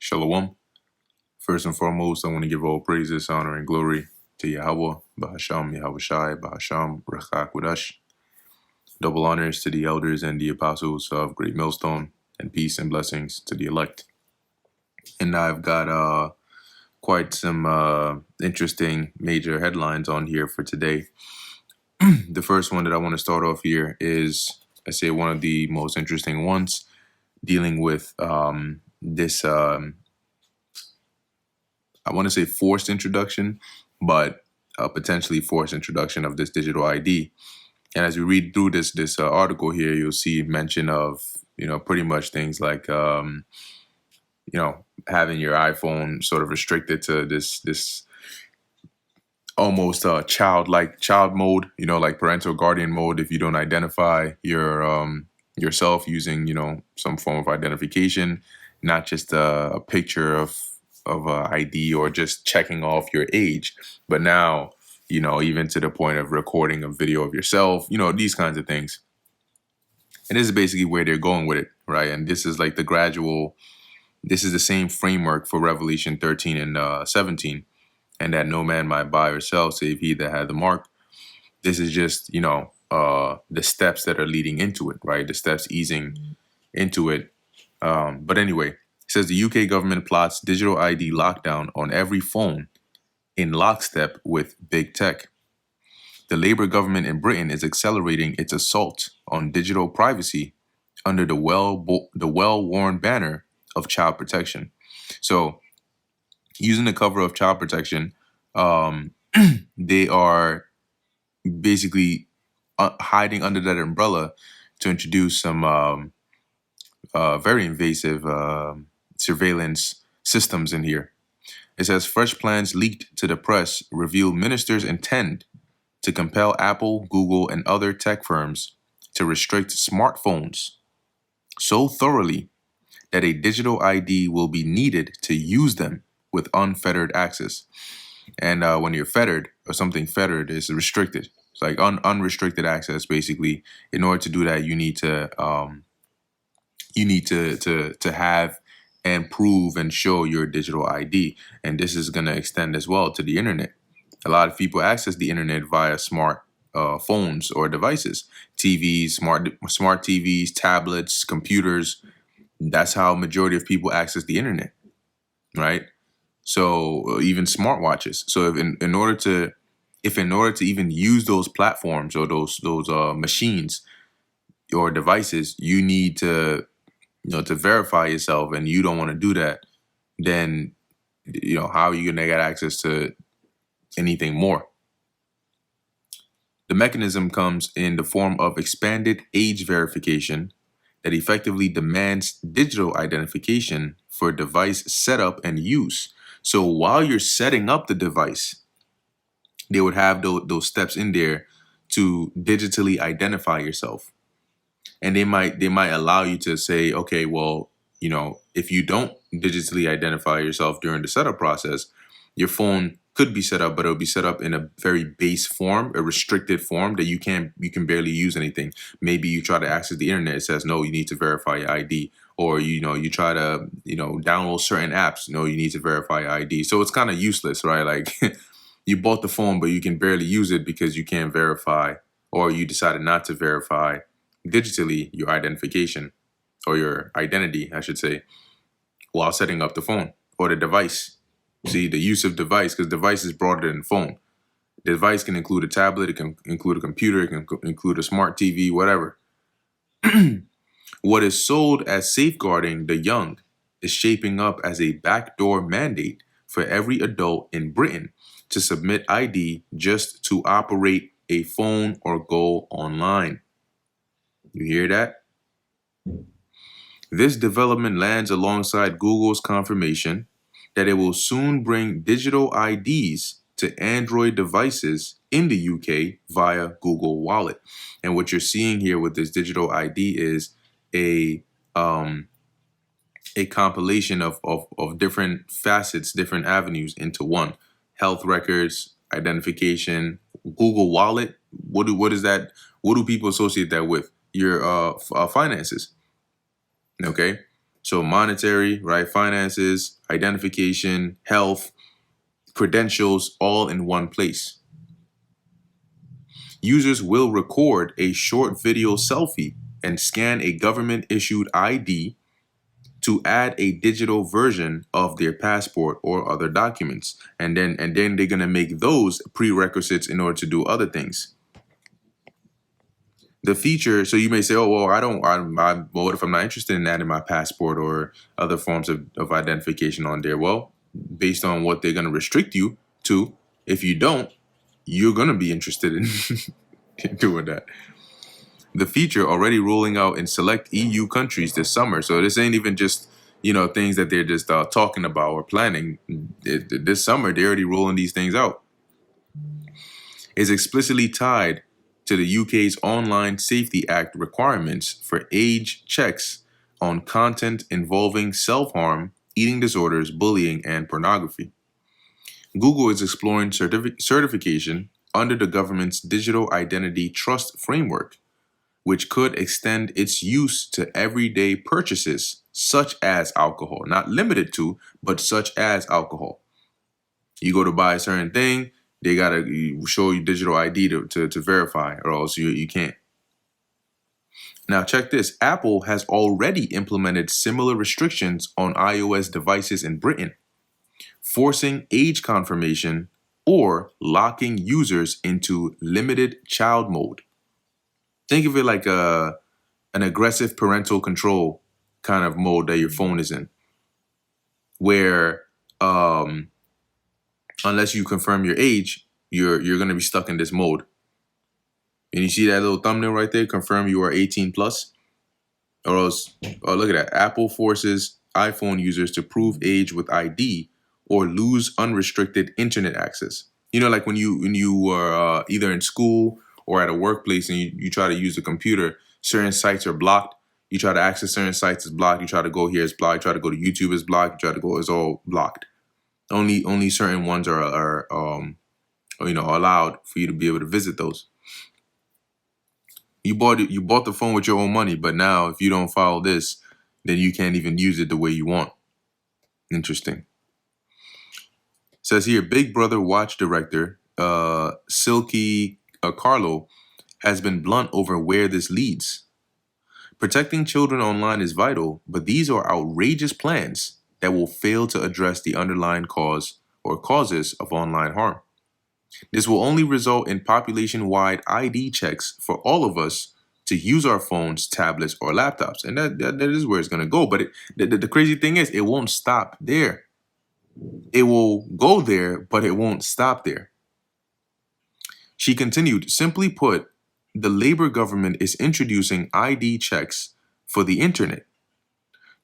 Shalom. First and foremost, I want to give all praises, honor, and glory to Yahweh, Bahasham, Yahweh Shai, Bahasham, Rachak Wadash. Double honors to the elders and the apostles of Great Millstone, and peace and blessings to the elect. And I've got quite some interesting major headlines on here for today. The first one that I want to start off here is, I say, one of the most interesting ones, dealing with this, I want to say forced introduction, but potentially forced introduction of this digital ID. And as we read through this article here, you'll see mention of, pretty much things like, having your iPhone sort of restricted to this almost child mode, like parental guardian mode, if you don't identify yourself using, some form of identification, not just a picture of a ID or just checking off your age, but now, even to the point of recording a video of yourself, these kinds of things. And this is basically where they're going with it, right? And this is like this is the same framework for Revelation 13 and 17, and that no man might buy or sell save he that had the mark. This is just, the steps that are leading into it, right? The steps easing into it. But anyway, it says the UK government plots digital ID lockdown on every phone in lockstep with big tech. The Labour government in Britain is accelerating its assault on digital privacy under the well-worn banner of child protection. So, using the cover of child protection, they are basically hiding under that umbrella to introduce some very invasive surveillance systems in here. It says fresh plans leaked to the press reveal ministers intend to compel Apple, Google, and other tech firms to restrict smartphones so thoroughly that a digital ID will be needed to use them with unfettered access. And when you're fettered, or something fettered is restricted. It's like unrestricted access, basically. In order to do that, you need to have and prove and show your digital ID. And this is going to extend as well to the internet. A lot of people access the internet via smart phones or devices, TVs, smart TVs, tablets, computers. That's how majority of people access the internet, right? So even smartwatches. So if in order to even use those platforms or those machines or devices, you need to to verify yourself, and you don't want to do that, then how are you gonna get access to anything more? The mechanism comes in the form of expanded age verification that effectively demands digital identification for device setup and use. So while you're setting up the device, they would have those steps in there to digitally identify yourself. And they might allow you to say, okay, well, if you don't digitally identify yourself during the setup process, your phone could be set up, but it'll be set up in a very base form, a restricted form that you can barely use anything. Maybe you try to access the internet, it says no, you need to verify your ID. Or you try to download certain apps, you need to verify your ID. So it's kind of useless, right? Like you bought the phone, but you can barely use it because you can't verify, or you decided not to verify digitally your identification, or your identity, I should say, while setting up the phone or the device. See, the use of device, because device is broader than phone. The device can include a tablet, it can include a computer, it can include a smart TV, whatever. What is sold as safeguarding the young is shaping up as a backdoor mandate for every adult in Britain to submit ID just to operate a phone or go online. You hear that? This development lands alongside Google's confirmation that it will soon bring digital IDs to Android devices in the UK via Google Wallet. And what you're seeing here with this digital ID is a compilation of different facets, different avenues into one. Health records, identification, Google Wallet. What is that? What do people associate that with? Your finances. Okay, So monetary, right? Finances, identification, health, credentials, all in one place. Users will record a short video selfie and scan a government issued ID to add a digital version of their passport or other documents. And then they're going to make those prerequisites in order to do other things. The feature, so you may say, oh, well, well, what if I'm not interested in adding my passport or other forms of identification on there? Well, based on what they're going to restrict you to, if you don't, you're going to be interested in doing that. The feature already rolling out in select EU countries this summer. So this ain't even just, things that they're just talking about or planning. This summer, they're already rolling these things out. Is explicitly tied to the UK's Online Safety Act requirements for age checks on content involving self-harm, eating disorders, bullying, and pornography. Google is exploring certification under the government's Digital Identity Trust Framework, which could extend its use to everyday purchases such as alcohol, not limited to, but such as alcohol. You go to buy a certain thing, they gotta show you digital ID to verify, or else you can't. Now check this. Apple has already implemented similar restrictions on iOS devices in Britain, forcing age confirmation or locking users into limited child mode. Think of it like an aggressive parental control kind of mode that your phone is in, where unless you confirm your age, you're going to be stuck in this mode. And you see that little thumbnail right there, confirm you are 18 plus, or else, oh, look at that. Apple forces iPhone users to prove age with ID or lose unrestricted internet access. Like when you are either in school or at a workplace and you try to use the computer, certain sites are blocked. You try to access certain sites, it's blocked. You try to go here, it's blocked. You try to go to YouTube, it's blocked. You try to go, it's all blocked. Only certain ones are allowed for you to be able to visit those. You bought the phone with your own money, but now if you don't follow this, then you can't even use it the way you want. Interesting. Says here, Big Brother Watch director Silky Carlo has been blunt over where this leads. Protecting children online is vital, but these are outrageous plans that will fail to address the underlying cause or causes of online harm. This will only result in population-wide ID checks for all of us to use our phones, tablets, or laptops. And that is where it's going to go. But the crazy thing is, it won't stop there. It will go there, but it won't stop there. She continued, simply put, the Labour government is introducing ID checks for the internet.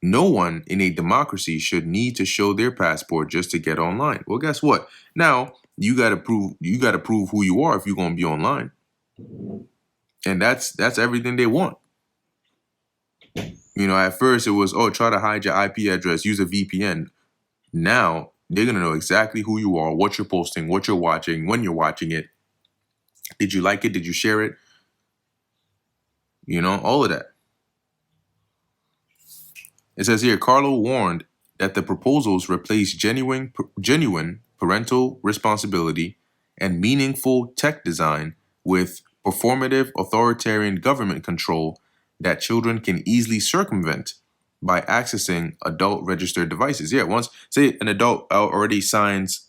No one in a democracy should need to show their passport just to get online. Well, guess what? Now, you gotta prove who you are if you're gonna be online. And that's everything they want. At first it was, oh, try to hide your IP address, use a VPN. Now they're gonna know exactly who you are, what you're posting, what you're watching, when you're watching it. Did you like it? Did you share it? All of that. It says here, Carlo warned that the proposals replace genuine parental responsibility and meaningful tech design with performative authoritarian government control that children can easily circumvent by accessing adult registered devices. Yeah, once, say an adult already signs,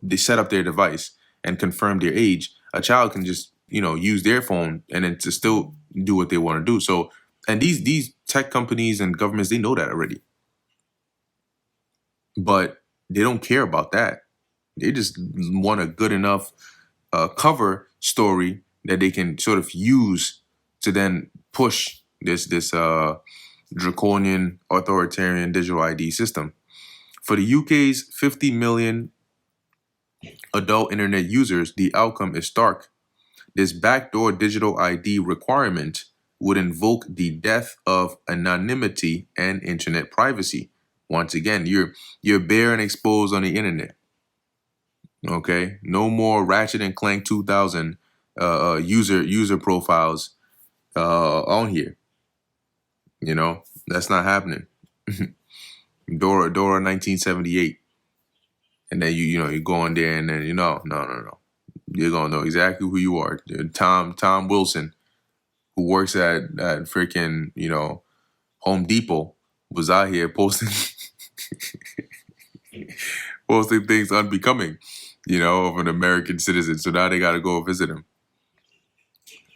they set up their device and confirm their age, a child can just, use their phone and then to still do what they want to do. So, and these tech companies and governments, they know that already. But they don't care about that. They just want a good enough cover story that they can sort of use to then push this draconian authoritarian digital ID system. For the UK's 50 million adult internet users, the outcome is stark. This backdoor digital ID requirement would invoke the death of anonymity and internet privacy. Once again, you're bare and exposed on the internet. Okay, no more Ratchet and Clank 2000 user profiles on here. That's not happening. Dora 1978. And then you go in there and then no. You're gonna know exactly who you are. Tom Wilson, who works at freaking, Home Depot, was out here posting posting things unbecoming, of an American citizen. So now they gotta go visit him.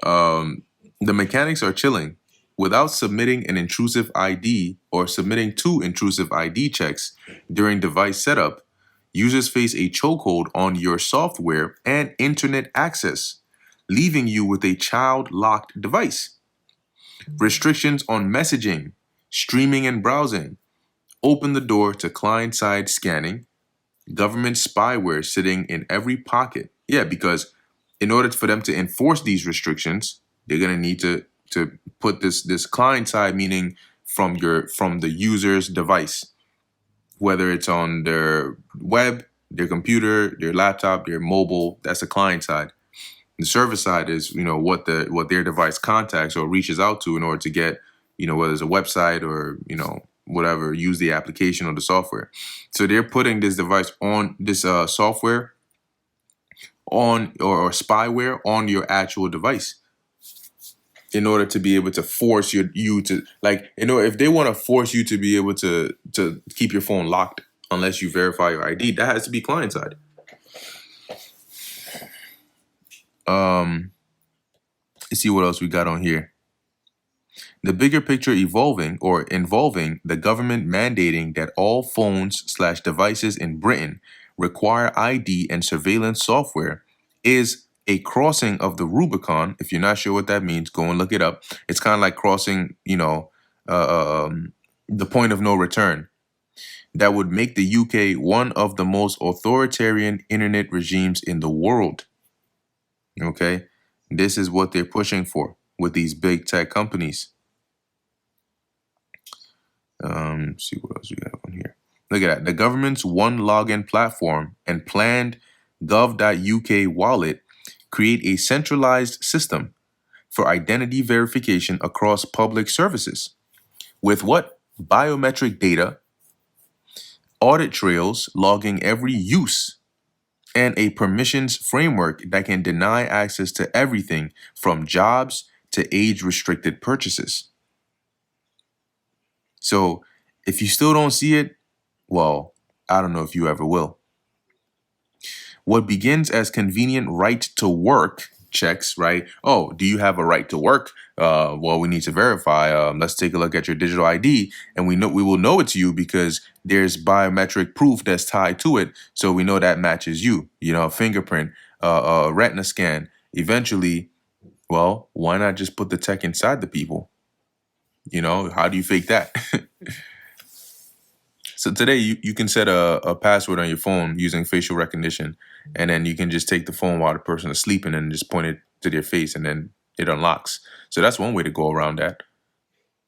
The mechanics are chilling. Without submitting an intrusive ID or submitting two intrusive ID checks during device setup, users face a chokehold on your software and internet access, leaving you with a child-locked device. Restrictions on messaging, streaming, and browsing open the door to client-side scanning, government spyware sitting in every pocket. Yeah, because in order for them to enforce these restrictions, they're gonna need to put this client side, meaning from the user's device, whether it's on their web, their computer, their laptop, their mobile. That's the client side. The server side is what their device contacts or reaches out to in order to get whether it's a website or whatever, use the application or the software. So they're putting this device on this software on or spyware on your actual device in order to be able to force you to, like, if they want to force you to be able to keep your phone locked unless you verify your ID, that has to be client side. Let's see what else we got on here. The bigger picture involving the government mandating that all phones/devices in Britain require ID and surveillance software is a crossing of the Rubicon. If you're not sure what that means, go and look it up. It's kind of like crossing, the point of no return. That would make the UK one of the most authoritarian internet regimes in the world. Okay? This is what they're pushing for with these big tech companies. See what else we have on here. Look at that. The government's one login platform and planned gov.uk wallet create a centralized system for identity verification across public services. With what? Biometric data, audit trails logging every use, and a permissions framework that can deny access to everything from jobs to age-restricted purchases. So if you still don't see it, well, I don't know if you ever will. What begins as convenient right to work checks, right? Oh, do you have a right to work? Well, we need to verify. Let's take a look at your digital ID, and we will know it's you because there's biometric proof that's tied to it, so we know that matches you. Fingerprint, retina scan. Eventually, well, why not just put the tech inside the people? How do you fake that? So today you can set a password on your phone using facial recognition, and then you can just take the phone while the person is sleeping and just point it to their face, and then it unlocks. So that's one way to go around that.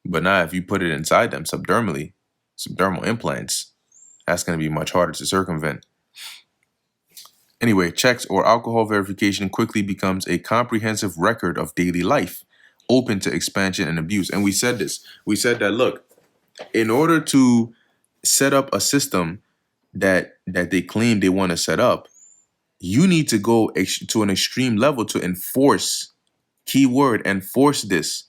But now if you put it inside them subdermally, subdermal implants, that's going to be much harder to circumvent. Anyway, checks or alcohol verification quickly becomes a comprehensive record of daily life, open to expansion and abuse. And we said this. We said that, look, in order to set up a system that they claim they want to set up, you need to go to an extreme level to enforce, keyword, enforce this.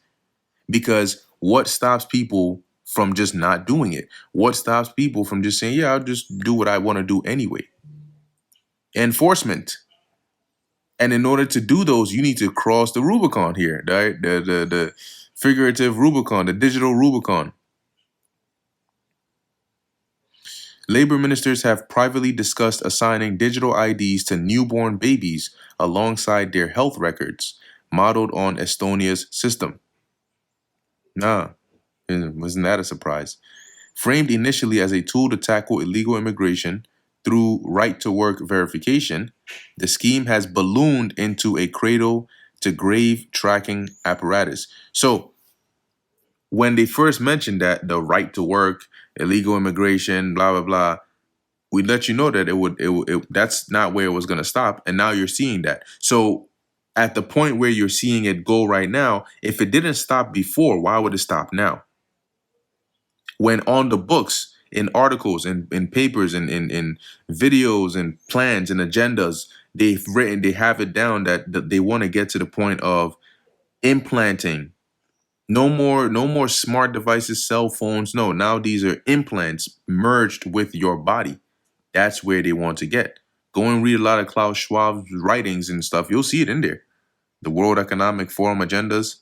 Because what stops people from just not doing it? What stops people from just saying, yeah, I'll just do what I want to do anyway? Enforcement. And in order to do those, you need to cross the Rubicon here, right? The figurative Rubicon, the digital Rubicon. Labor ministers have privately discussed assigning digital IDs to newborn babies alongside their health records, modeled on Estonia's system. Wasn't that a surprise? Framed initially as a tool to tackle illegal immigration through right-to-work verification, the scheme has ballooned into a cradle-to-grave tracking apparatus. So when they first mentioned that, the right to work, illegal immigration, blah, blah, blah, we let you know that that's not where it was going to stop. And now you're seeing that. So at the point where you're seeing it go right now, if it didn't stop before, why would it stop now? when on the books, in articles, in papers, in videos, and plans and agendas, they have it down that they want to get to the point of implanting. No more smart devices, cell phones. No, now these are implants merged with your body. That's where they want to get. Go and read a lot of Klaus Schwab's writings and stuff. You'll see it in there. The World Economic Forum agendas.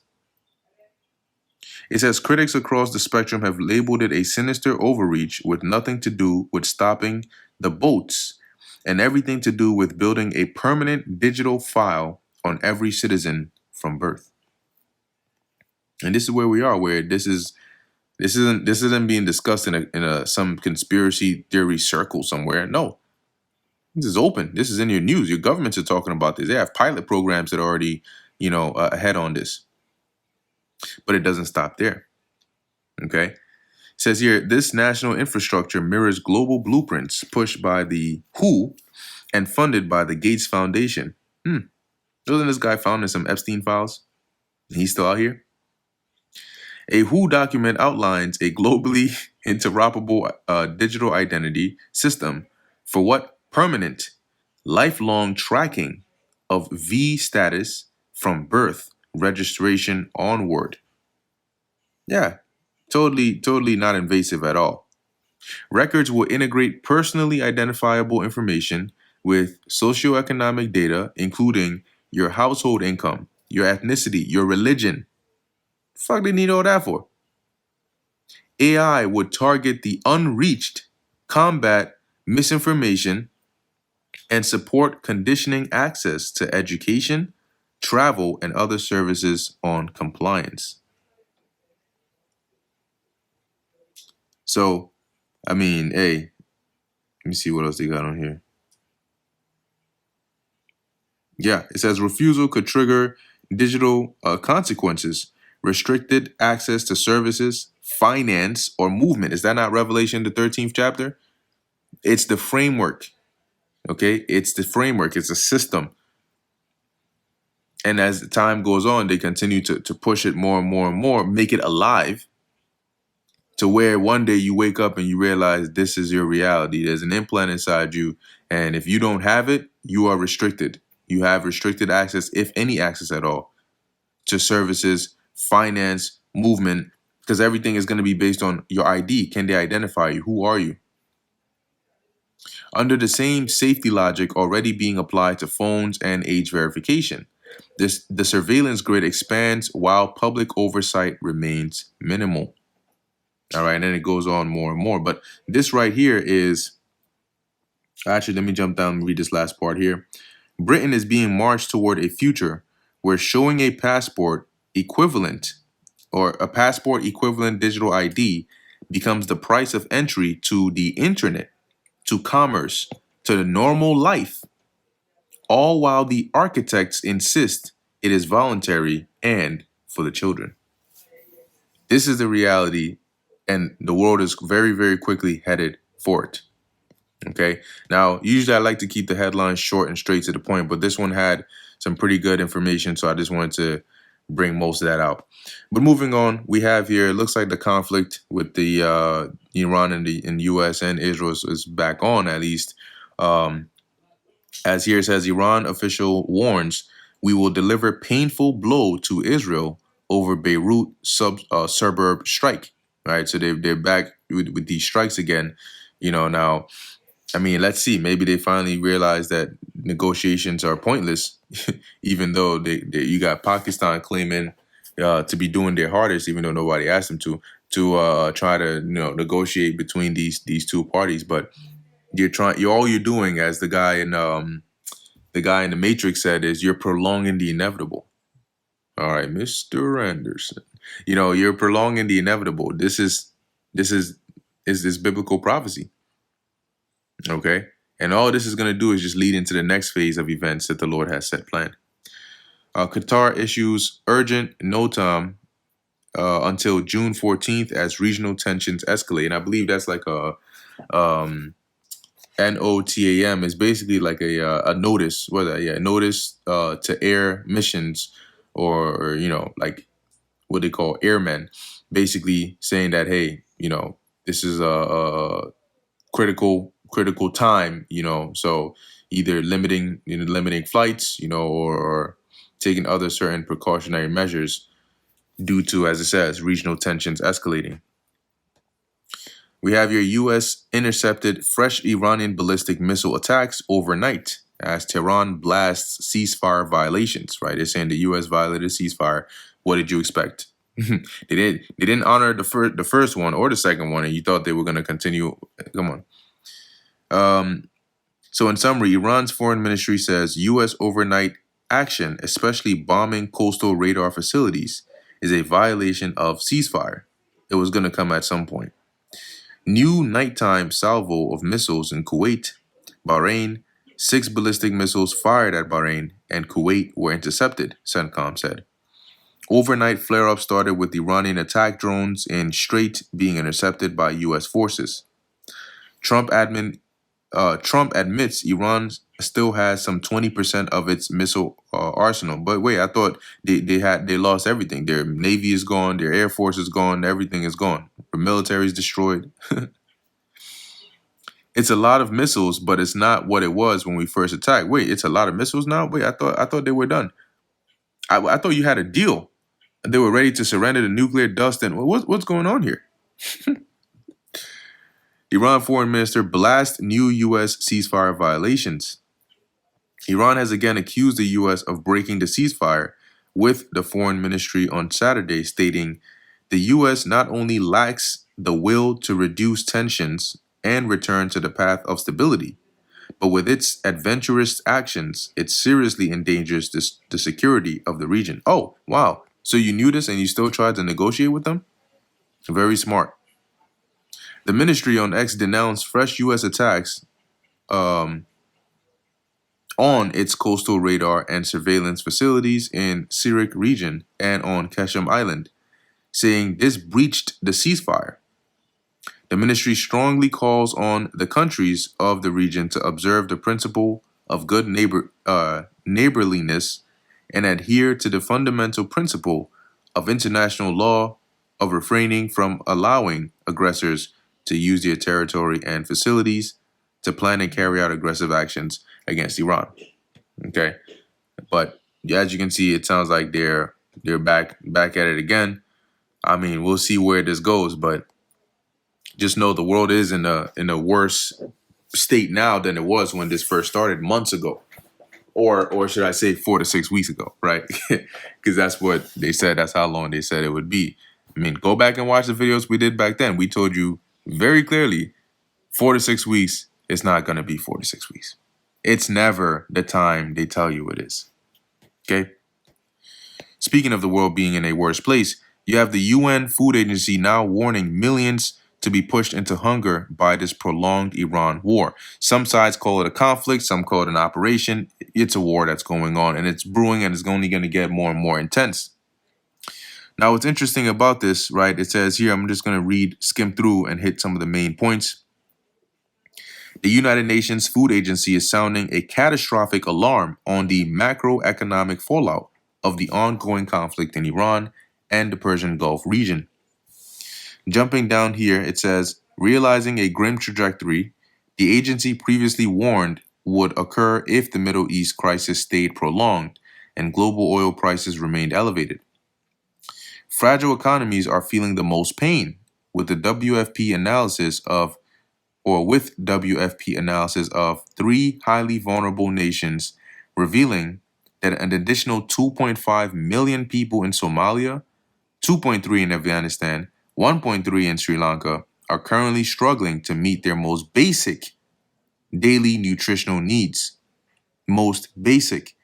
It says critics across the spectrum have labeled it a sinister overreach with nothing to do with stopping the boats and everything to do with building a permanent digital file on every citizen from birth. And this is where we are, where this isn't being discussed in some conspiracy theory circle somewhere. No, this is open. This is in your news. Your governments are talking about this. They have pilot programs that are already, ahead on this. But it doesn't stop there. Okay. It says here, this national infrastructure mirrors global blueprints pushed by the WHO and funded by the Gates Foundation. Wasn't this guy found in some Epstein files? He's still out here. A WHO document outlines a globally interoperable digital identity system for what? Permanent, lifelong tracking of V status from birth registration onward. Yeah, totally not invasive at all. Records will integrate personally identifiable information with socioeconomic data, including your household income, your ethnicity, your religion. Fuck, they need all that for? AI would target the unreached, combat misinformation, and support conditioning access to education, travel, and other services on compliance. So, I mean, hey, let me see what else they got on here. Yeah, it says refusal could trigger digital consequences, restricted access to services, finance, or movement. Is that not Revelation, the 13th chapter? It's the framework. Okay, it's the framework. It's a system. And as the time goes on, they continue to push it more and more and more, make it alive to where one day you wake up and you realize this is your reality. There's an implant inside you. And if you don't have it, you are restricted. You have restricted access, if any access at all, to services, finance, movement, because everything is going to be based on your ID. Can they identify you? Who are you? Under the same safety logic already being applied to phones and age verification, the surveillance grid expands while public oversight remains minimal. All right, and then it goes on more and more. But this right here is, actually, let me jump down and read this last part here. Britain is being marched toward a future where showing a passport equivalent digital ID becomes the price of entry to the internet, to commerce, to the normal life, all while the architects insist it is voluntary and for the children. This is the reality, and the world is very, very quickly headed for it. Okay. Now, usually I like to keep the headlines short and straight to the point, but this one had some pretty good information, so I just wanted to bring most of that out. But moving on, we have here, it looks like the conflict with the Iran and the U.S. and Israel is back on, at least. As here it says, Iran official warns we will deliver painful blow to Israel over Beirut suburb strike. Right, so they're back with these strikes again. Now, I mean, let's see. Maybe they finally realize that negotiations are pointless, even though you got Pakistan claiming to be doing their hardest, even though nobody asked them to try to negotiate between these two parties. But all you're doing, as the guy in the Matrix said, is you're prolonging the inevitable. All right, Mr. Anderson, you're prolonging the inevitable. This is this biblical prophecy. Okay. And all this is going to do is just lead into the next phase of events that the Lord has set planned. Qatar issues urgent NOTAM until June 14th as regional tensions escalate. And I believe that's like a NOTAM is basically like a notice, notice to air missions, or like what they call airmen, basically saying that, hey, this is a critical time, so either limiting flights, or taking other certain precautionary measures due to, as it says, regional tensions escalating. We have your U.S. intercepted fresh Iranian ballistic missile attacks overnight as Tehran blasts ceasefire violations, right? They're saying the U.S. violated ceasefire. What did you expect? They didn't honor the first one or the second one, and you thought they were going to continue. Come on. So in summary, Iran's foreign ministry says U.S. overnight action, especially bombing coastal radar facilities, is a violation of ceasefire. It was going to come at some point. New nighttime salvo of missiles in Kuwait, Bahrain, 6 ballistic missiles fired at Bahrain and Kuwait were intercepted, CENTCOM said. Overnight flare-ups started with Iranian attack drones in Strait being intercepted by U.S. forces. Trump admits Iran still has some 20% of its missile arsenal. But wait, I thought they lost everything. Their navy is gone, their air force is gone, everything is gone. The military is destroyed. It's a lot of missiles, but it's not what it was when we first attacked. Wait, it's a lot of missiles now? Wait, I thought they were done. I thought you had a deal. They were ready to surrender the nuclear dust. And what's going on here? Iran foreign minister blasts new U.S. ceasefire violations. Iran has again accused the U.S. of breaking the ceasefire, with the foreign ministry on Saturday stating the U.S. not only lacks the will to reduce tensions and return to the path of stability, but with its adventurous actions, it seriously endangers the security of the region. Oh, wow. So you knew this and you still tried to negotiate with them? Very smart. The ministry on X denounced fresh U.S. attacks on its coastal radar and surveillance facilities in Sirik region and on Keshem Island, saying this breached the ceasefire. The ministry strongly calls on the countries of the region to observe the principle of good neighborliness and adhere to the fundamental principle of international law of refraining from allowing aggressors to use their territory and facilities to plan and carry out aggressive actions against Iran. Okay, but as you can see, it sounds like they're back at it again. I mean, we'll see where this goes, but just know the world is in a worse state now than it was when this first started months ago, or should I say 4 to 6 weeks ago, right? Because that's what they said. That's how long they said it would be. I mean, go back and watch the videos we did back then. We told you very clearly 4 to 6 weeks. It's not going to be 4 to 6 weeks. It's never the time they tell you it is. Okay? Speaking of the world being in a worse place, you have the UN Food Agency now warning millions to be pushed into hunger by this prolonged Iran war. Some sides call it a conflict, some call it an operation. It's a war that's going on, and it's brewing, and it's only going to get more and more intense. Now, what's interesting about this, right, it says here, I'm just going to skim through and hit some of the main points. The United Nations Food Agency is sounding a catastrophic alarm on the macroeconomic fallout of the ongoing conflict in Iran and the Persian Gulf region. Jumping down here, it says, realizing a grim trajectory, the agency previously warned would occur if the Middle East crisis stayed prolonged and global oil prices remained elevated. Fragile economies are feeling the most pain, with WFP analysis of 3 highly vulnerable nations revealing that an additional 2.5 million people in Somalia, 2.3 in Afghanistan, 1.3 in Sri Lanka are currently struggling to meet their most basic daily nutritional needs. Most basic.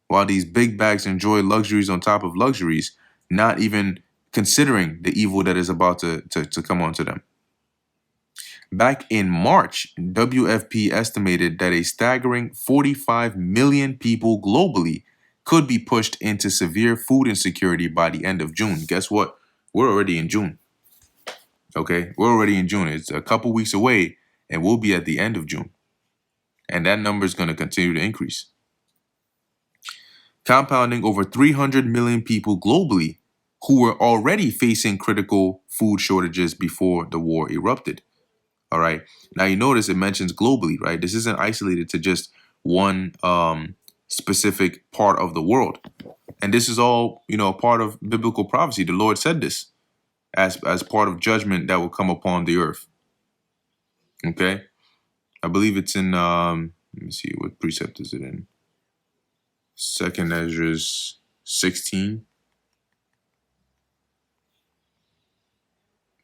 While these big bags enjoy luxuries on top of luxuries, not even considering the evil that is about to come onto them. Back in March, WFP estimated that a staggering 45 million people globally could be pushed into severe food insecurity by the end of June. Guess what? We're already in June. Okay, we're already in June. It's a couple weeks away, and we'll be at the end of June. And that number is going to continue to increase. Compounding, over 300 million people globally who were already facing critical food shortages before the war erupted. All right. Now you notice it mentions globally, right? This isn't isolated to just one specific part of the world. And this is all, part of biblical prophecy. The Lord said this as part of judgment that will come upon the earth. Okay. I believe it's in let me see, what precept is it in? Second Ezra's 16.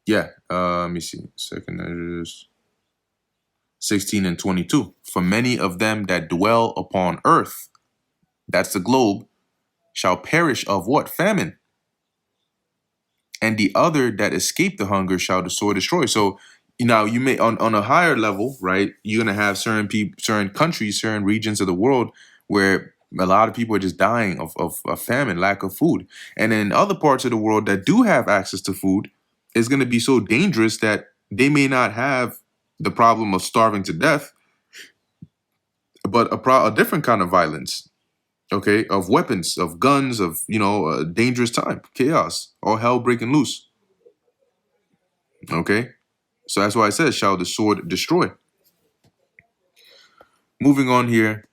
Yeah, let me see. Second Ezra's 16 and 22. For many of them that dwell upon earth, that's the globe, shall perish of what? Famine. And the other that escape the hunger shall the sword destroy. So, you may on a higher level, right? You're gonna have certain people, certain countries, certain regions of the world where a lot of people are just dying of famine, lack of food. And in other parts of the world that do have access to food, it's gonna be so dangerous that they may not have the problem of starving to death, but a different kind of violence, okay, of weapons, of guns, of a dangerous time, chaos, all hell breaking loose. Okay, so that's why it says, "Shall the sword destroy?" Moving on here,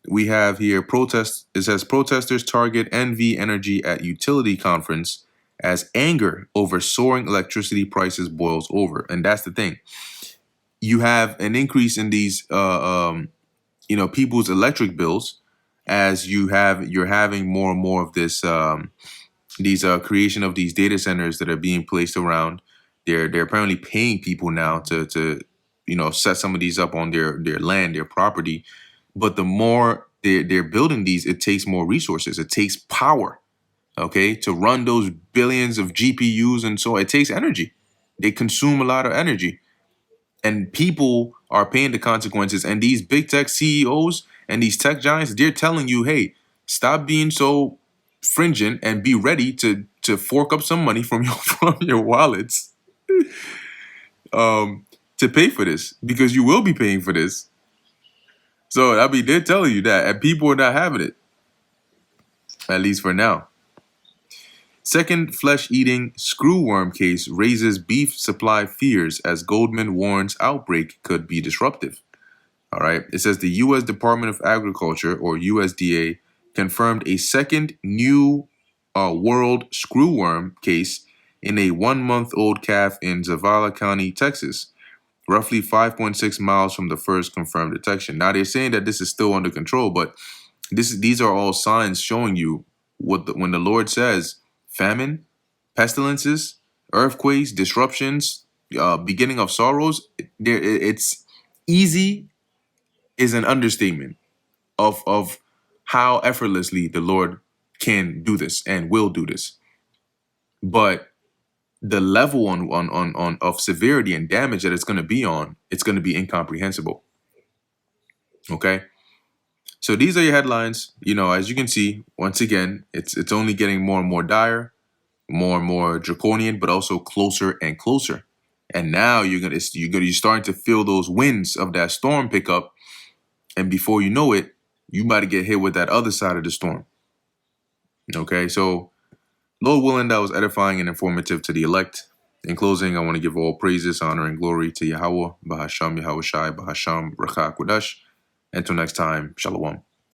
we have here protest. It says protesters target NV Energy at utility conference as anger over soaring electricity prices boils over, and that's the thing. You have an increase in these, people's electric bills as you're having more and more of this these creation of these data centers that are being placed around. They're apparently paying people now to set some of these up on their land, their property. But the more they're building these, it takes more resources. It takes power, okay, to run those billions of GPUs, and so it takes energy. They consume a lot of energy, and people are paying the consequences. And these big tech CEOs and these tech giants, they're telling you, hey, stop being so fringent and be ready to fork up some money from your from your wallets to pay for this, because you will be paying for this. So I mean, they're telling you that, and people are not having it, at least for now. Second flesh-eating screwworm case raises beef supply fears as Goldman warns outbreak could be disruptive. All right. It says the U.S. Department of Agriculture, or USDA, confirmed a second new world screwworm case in a 1-month-old calf in Zavala County, Texas, roughly 5.6 miles from the first confirmed detection. Now, they're saying that this is still under control, but these are all signs showing you when the Lord says famine, pestilences, earthquakes, disruptions, beginning of sorrows. It's easy is an understatement of how effortlessly the Lord can do this and will do this. But the level on of severity and damage that it's going to be on, it's going to be incomprehensible. Okay. So these are your headlines. As you can see, once again, it's only getting more and more dire, more and more draconian, but also closer and closer. And now you're starting to feel those winds of that storm pick up, and before you know it, you might get hit with that other side of the storm. Okay, so Lord willing, that was edifying and informative to the elect. In closing, I want to give all praises, honor, and glory to Yahweh, Bahasham Yahweh Shai, Bahasham Rakha Kodash. Until next time, Shalom.